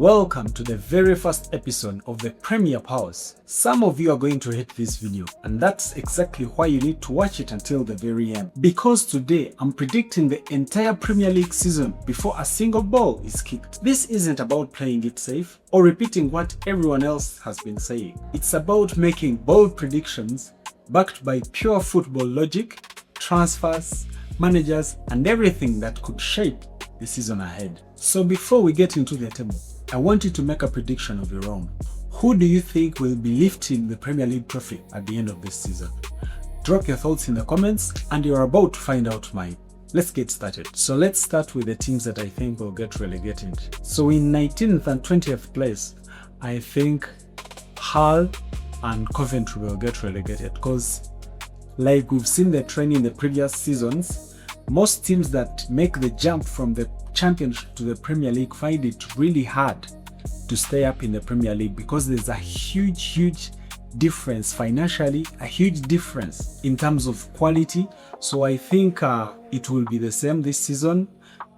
Welcome to the very first episode of the Premier Pause. Some of you are going to hate this video, and that's exactly why you need to watch it until the very end. Because today I'm predicting the entire Premier League season before a single ball is kicked. This isn't about playing it safe or repeating what everyone else has been saying. It's about making bold predictions backed by pure football logic, transfers, managers, and everything that could shape the season ahead. So before we get into the table, I want you to make a prediction of your own. Who do you think will be lifting the Premier League trophy at the end of this season? Drop your thoughts in the comments and you're about to find out mine. Let's get started. So let's start with the teams that I think will get relegated. So in 19th and 20th place, I think Hull and Coventry will get relegated because, like we've seen the trend in the previous seasons, most teams that make the jump from the Championship to the Premier League find it really hard to stay up in the Premier League because there's a huge difference financially, a huge difference in terms of quality. So I think it will be the same this season,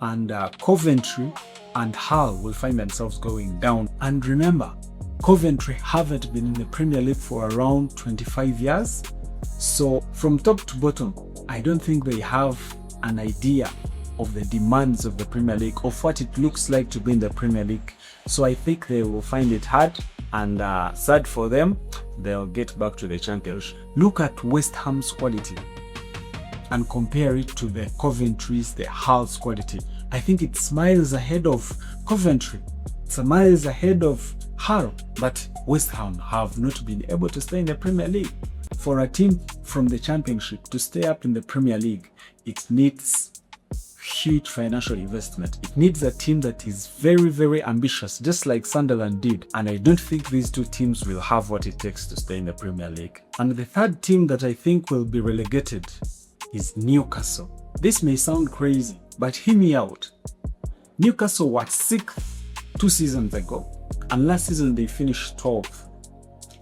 and Coventry and Hull will find themselves going down. And remember, Coventry haven't been in the Premier League for around 25 years. So from top to bottom, I don't think they have an idea of the demands of the Premier League, of what it looks like to be in the Premier League. So I think they will find it hard, and sad for them, they'll get back to the Championship. Look at West Ham's quality and compare it to the Coventry's, the Hull's quality. I think it's miles ahead of Coventry. It's miles ahead of Hull, but West Ham have not been able to stay in the Premier League. For a team from the Championship to stay up in the Premier League, it needs huge financial investment. It needs a team that is very ambitious, just like Sunderland did. And I don't think these two teams will have what it takes to stay in the Premier League. And the third team that I think will be relegated is Newcastle. This may sound crazy, but hear me out. Newcastle were 6th 2 seasons ago, and last season they finished 12th.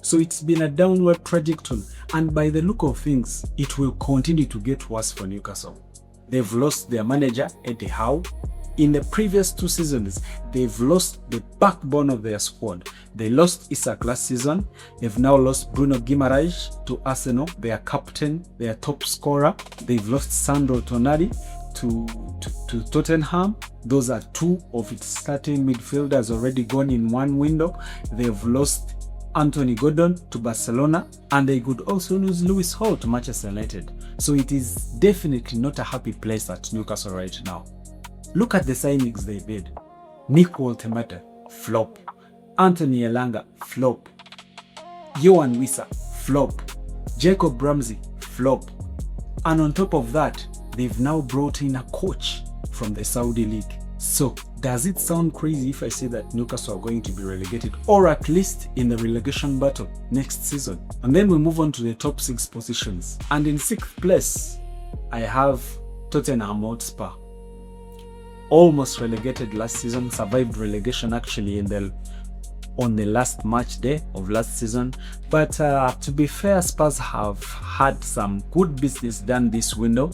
So it's been a downward trajectory, and by the look of things, it will continue to get worse for Newcastle. They've lost their manager, Eddie Howe. In the previous 2 seasons, they've lost the backbone of their squad. They lost Isak last season. They've now lost Bruno Guimaraes to Arsenal, their captain, their top scorer. They've lost Sandro Tonali to Tottenham. Those are 2 of its starting midfielders already gone in one window. They've lost Anthony Gordon to Barcelona, and they could also lose Lewis Hall to Manchester United. So it is definitely not a happy place at Newcastle right now. Look at the signings they made. Nick Woltemata, flop. Anthony Elanga, flop. Yohan Wissa, flop. Jacob Ramsey, flop. And on top of that, they've now brought in a coach from the Saudi League. So does it sound crazy if I say that Newcastle are going to be relegated, or at least in the relegation battle next season? And then we move on to the top 6 positions. And in 6th place, I have Tottenham Hotspur. Almost relegated last season, survived relegation actually on the last match day of last season. But to be fair, Spurs have had some good business done this window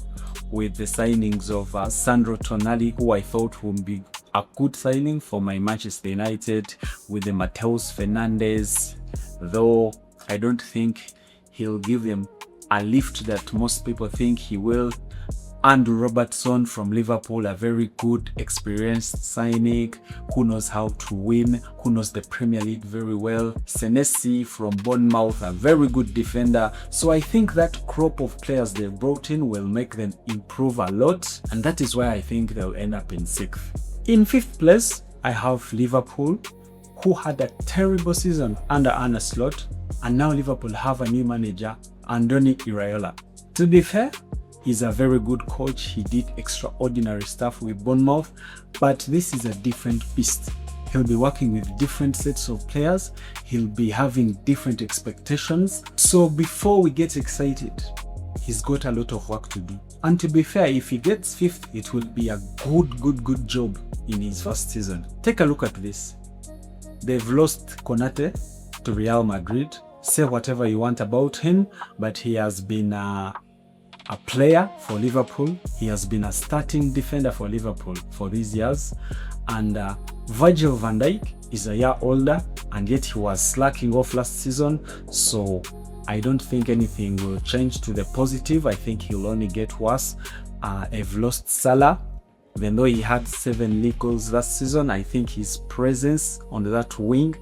with the signings of Sandro Tonali, who I thought would be a good signing for my Manchester United, with the Mateus Fernandes, though I don't think he'll give them a lift that most people think he will. Andrew Robertson from Liverpool, a very good, experienced signing who knows how to win, who knows the Premier League very well. Senesi from Bournemouth, a very good defender. So I think that crop of players they brought in will make them improve a lot, and that is why I think they'll end up in 6th. In 5th place, I have Liverpool, who had a terrible season under Arne Slot, and now Liverpool have a new manager, Andoni Iraola. To be fair, he's a very good coach. He did extraordinary stuff with Bournemouth, but this is a different beast. He'll be working with different sets of players. He'll be having different expectations. So before we get excited, he's got a lot of work to do. And to be fair, if he gets 5th, it will be a good job in his first season. Take a look at this. They've lost Konate to Real Madrid. Say whatever you want about him, but he has been a player for Liverpool. He has been a starting defender for Liverpool for these years. And Virgil van Dijk is a year older, and yet he was slacking off last season. So I don't think anything will change to the positive. I think he'll only get worse. They've lost Salah. Even though he had 7 league goals last season, I think his presence on that wing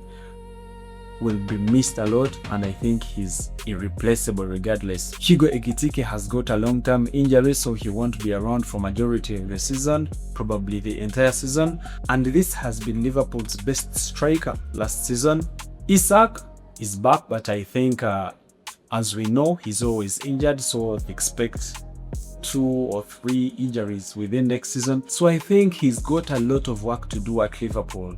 will be missed a lot, and I think he's irreplaceable regardless. Hugo Ekitike has got a long-term injury, so he won't be around for majority of the season, probably the entire season, and this has been Liverpool's best striker last season. Isak is back, but I think as we know, he's always injured, so expect 2 or 3 injuries within next season. So I think he's got a lot of work to do at Liverpool,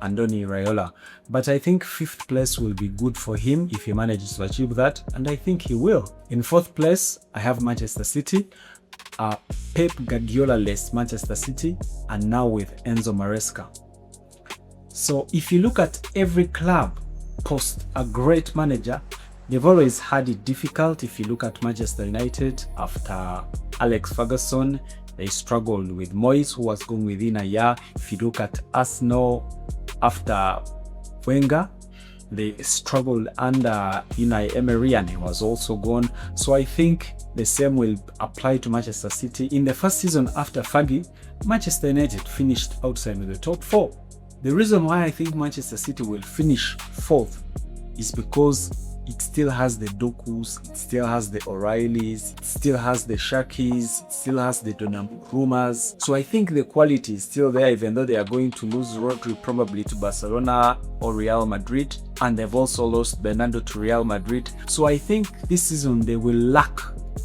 Andoni Raiola. But I think 5th place will be good for him if he manages to achieve that, and I think he will. In 4th place, I have Manchester City. Pep Guardiola-less Manchester City, and now with Enzo Maresca. So if you look at every club post a great manager, they've always had it difficult. If you look at Manchester United, after Alex Ferguson, they struggled with Moyes, who was gone within a year. If you look at Arsenal, after Wenger, they struggled under Unai Emery, and he was also gone. So I think the same will apply to Manchester City. In the first season after Fergie, Manchester United finished outside of the top 4. The reason why I think Manchester City will finish 4th is because it still has the Dokus, it still has the O'Reillys, it still has the Shakis, it still has the Donnarummas. So I think the quality is still there, even though they are going to lose Rodri probably to Barcelona or Real Madrid, and they've also lost Bernardo to Real Madrid. So I think this season they will lack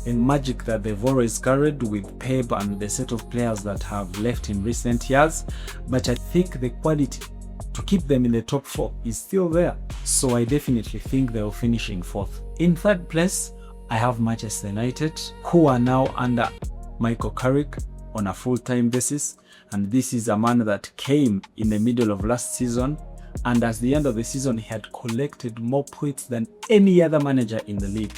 in magic that they've always carried with Pep and the set of players that have left in recent years. But I think the quality to keep them in the top 4 is still there. So I definitely think they'll finish in 4th. In 3rd place, I have Manchester United, who are now under Michael Carrick on a full-time basis. And this is a man that came in the middle of last season, and at the end of the season, he had collected more points than any other manager in the league.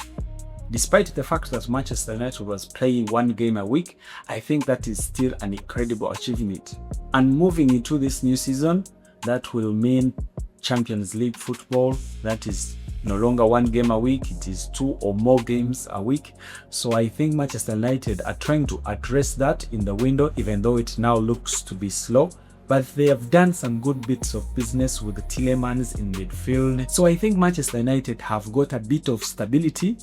Despite the fact that Manchester United was playing 1 game a week, I think that is still an incredible achievement. And moving into this new season, that will mean Champions League football. That is no longer 1 game a week, it is 2 or more games a week. So I think Manchester United are trying to address that in the window, even though it now looks to be slow. But they have done some good bits of business with Tielemans in midfield. So I think Manchester United have got a bit of stability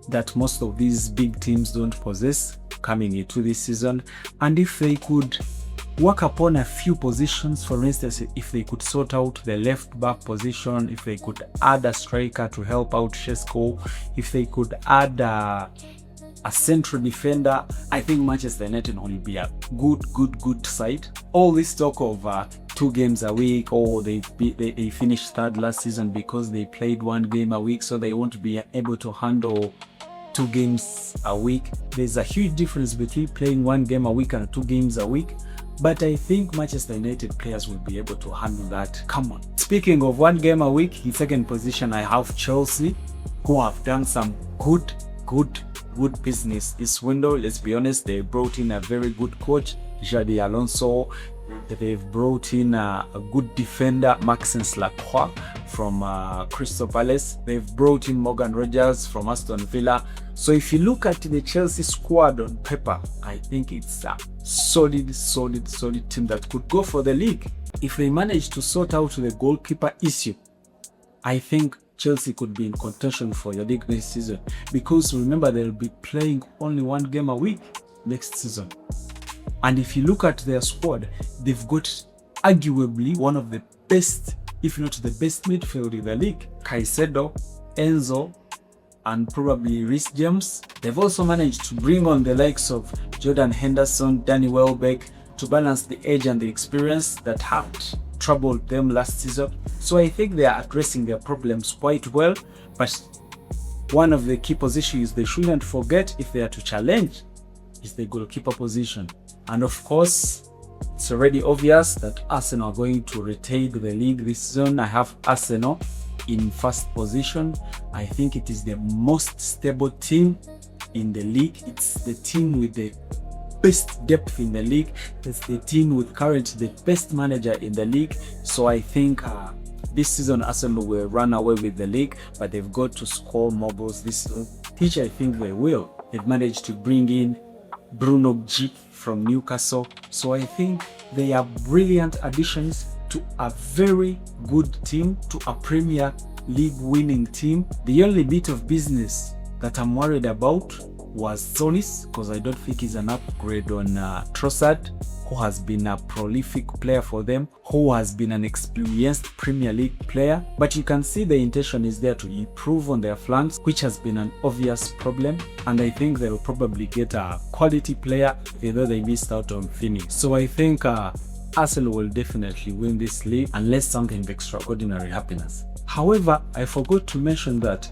that most of these big teams don't possess coming into this season. And if they could work upon a few positions, for instance, if they could sort out the left back position, if they could add a striker to help out Shesko, if they could add a central defender, I think Manchester United will be a good side. All this talk of 2 games a week, or they finished 3rd last season because they played 1 game a week, so they won't be able to handle 2 games a week. There's a huge difference between playing 1 game a week and 2 games a week. But I think Manchester United players will be able to handle that. Come on. Speaking of 1 game a week, in 2nd position, I have Chelsea, who have done some good business this window. Let's be honest, they brought in a very good coach, Xabi Alonso. They've brought in a good defender, Maxence Lacroix from Crystal Palace. They've brought in Morgan Rogers from Aston Villa. So if you look at the Chelsea squad on paper, I think it's a solid team that could go for the league. If they manage to sort out the goalkeeper issue, I think Chelsea could be in contention for the league next season. Because remember, they'll be playing only 1 game a week next season. And if you look at their squad, they've got arguably one of the best, if not the best midfield in the league. Caicedo, Enzo, and probably Reece James. They've also managed to bring on the likes of Jordan Henderson, Danny Welbeck to balance the age and the experience that had troubled them last season. So I think they are addressing their problems quite well. But one of the key positions they shouldn't forget if they are to challenge is the goalkeeper position. And of course, it's already obvious that Arsenal are going to retake the league this season. I have Arsenal in 1st position. I think it is the most stable team in the league. It's the team with the best depth in the league. It's the team with currently the best manager in the league. So I think this season Arsenal will run away with the league, but they've got to score more goals this season, which I think they will. They've managed to bring in Bruno G from Newcastle. So I think they are brilliant additions to a very good team, to a Premier League winning team. The only bit of business that I'm worried about was Solis, because I don't think he's an upgrade on Trossard, who has been a prolific player for them, who has been an experienced Premier League player. But you can see the intention is there to improve on their flanks, which has been an obvious problem. And I think they will probably get a quality player, although they missed out on Finney. So I think Arsenal will definitely win this league unless something extraordinary happens. However, I forgot to mention that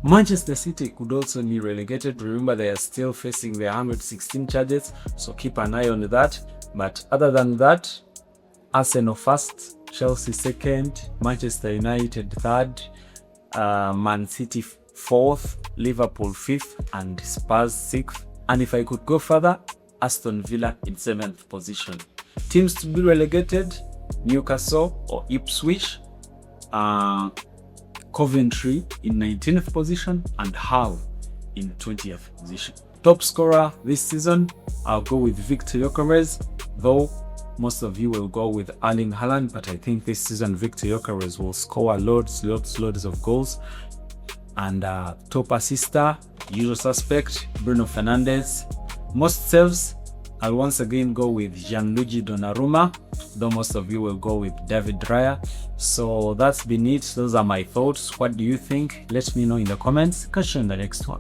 Manchester City could also be relegated. Remember, they are still facing their 116 charges, so keep an eye on that. But other than that, Arsenal first, Chelsea second, Manchester United third, Man City fourth, Liverpool fifth, and Spurs sixth. And if I could go further, Aston Villa in 7th position. Teams to be relegated: Newcastle or Ipswich, Coventry in 19th position, and Hull in 20th position. Top scorer this season, I'll go with Victor Gyökeres, though most of you will go with Erling Haaland, but I think this season Victor Gyökeres will score loads of goals. And top assister, usual suspect, Bruno Fernandes. Most saves, I'll once again go with Gianluigi Donnarumma, though most of you will go with David Raya. So that's been it. Those are my thoughts. What do you think? Let me know in the comments. Catch you in the next one.